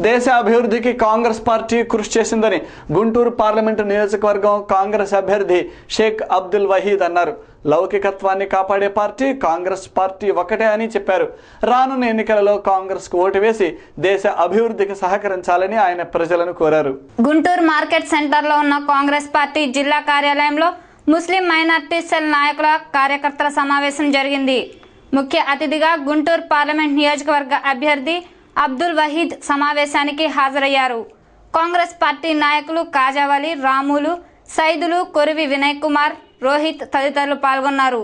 దేశ అభివృద్ధికి కాంగ్రెస్ పార్టీ కృషి చేసిందని గుంటూరు పార్లమెంటు నియోజకవర్గం కాంగ్రెస్ అభ్యర్థి షేక్ అబ్దుల్ వహీద్ అన్నారు. లౌకికత్వాన్ని కాపాడే పార్టీ కాంగ్రెస్ పార్టీ ఒకటే అని చెప్పారు. రానున్న ఎన్నికలలో కాంగ్రెస్ కు ఓటు వేసి దేశ అభివృద్ధికి సహకరించాలని ఆయన ప్రజలను కోరారు. గుంటూరు మార్కెట్ సెంటర్ లో ఉన్న కాంగ్రెస్ పార్టీ జిల్లా కార్యాలయంలో ముస్లిం మైనారిటీ సెల్ నాయకుల కార్యకర్తల సమావేశం జరిగింది. ముఖ్య అతిథిగా గుంటూరు పార్లమెంట్ నియోజకవర్గ అభ్యర్థి అబ్దుల్ వహీద్ సమావేశానికి హాజరయ్యారు. కాంగ్రెస్ పార్టీ నాయకులు కాజావలి, రాములు, సైదులు, కొరివి వినయ్ కుమార్, రోహిత్ తదితరులు పాల్గొన్నారు.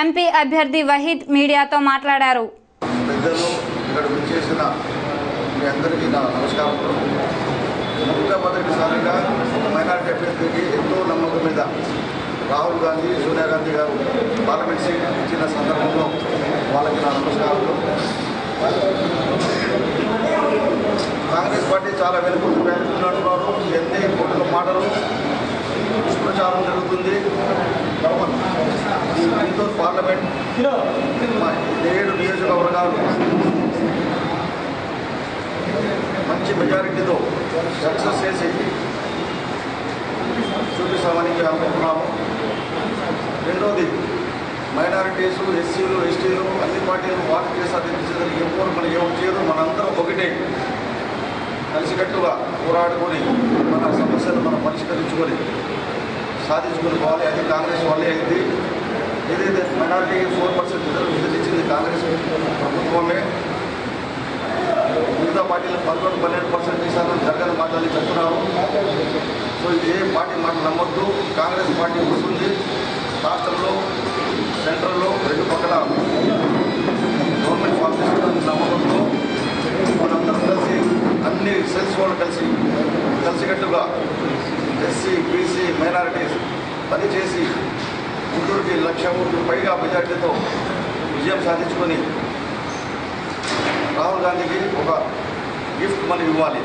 ఎంపీ అభ్యర్థి వహీద్ మీడియాతో మాట్లాడారు. రాహుల్ గాంధీ, సోనియా గాంధీ గారు పార్లమెంట్ సీట్ ఇచ్చిన సందర్భంలో వాళ్ళకి నా నమస్కారాలు. కాంగ్రెస్ పార్టీ చాలా వెనుకుంటున్నారు. ఎన్ని కోట్ల మాటలు దుష్ప్రచారం జరుగుతుంది. ఈ గుంటూరు పార్లమెంట్ 7 నియోజకవర్గాలు మంచి మెజారిటీతో సక్సెస్ చేసి చూపిస్తామని అనుకుంటున్నాము. రెండోది, మైనారిటీసు, ఎస్సీలు, ఎస్టీలు అన్ని పార్టీలు వాటి సాధించేందుకు ఎవరు మనకి ఏం చేయరు. మనందరం ఒకటే కలిసికట్టుగా పోరాడుకొని మన సమస్యలు మనం పరిష్కరించుకొని సాధించుకుని పోవాలి. అది కాంగ్రెస్ వల్లే అయింది. ఏదైతే మైనారిటీ 4% రిజర్వేషన్ ఇచ్చింది కాంగ్రెస్ ప్రభుత్వమే. మిగతా పార్టీలు 11-12% ఇస్తారని జరగని మాటలు చెప్తున్నారు. సో ఏ పార్టీ మాట నమ్మొద్దు. కాంగ్రెస్ పార్టీ వస్తుంది. రాష్ట్రంలో, సెంట్రల్లో 2 పక్కల గవర్నమెంట్ ఫామ్ చేస్తున్న నమ్మకంతో మనందరం కలిసి అన్ని సెల్స్ వాళ్ళు కలిసికట్టుగా ఎస్సీ, బీసీ, మైనారిటీస్ పనిచేసి గుంటూరుకి 1,00,000 ఓట్లు పైగా మెజార్టీతో విజయం సాధించుకొని రాహుల్ గాంధీకి ఒక గిఫ్ట్ మనం ఇవ్వాలి.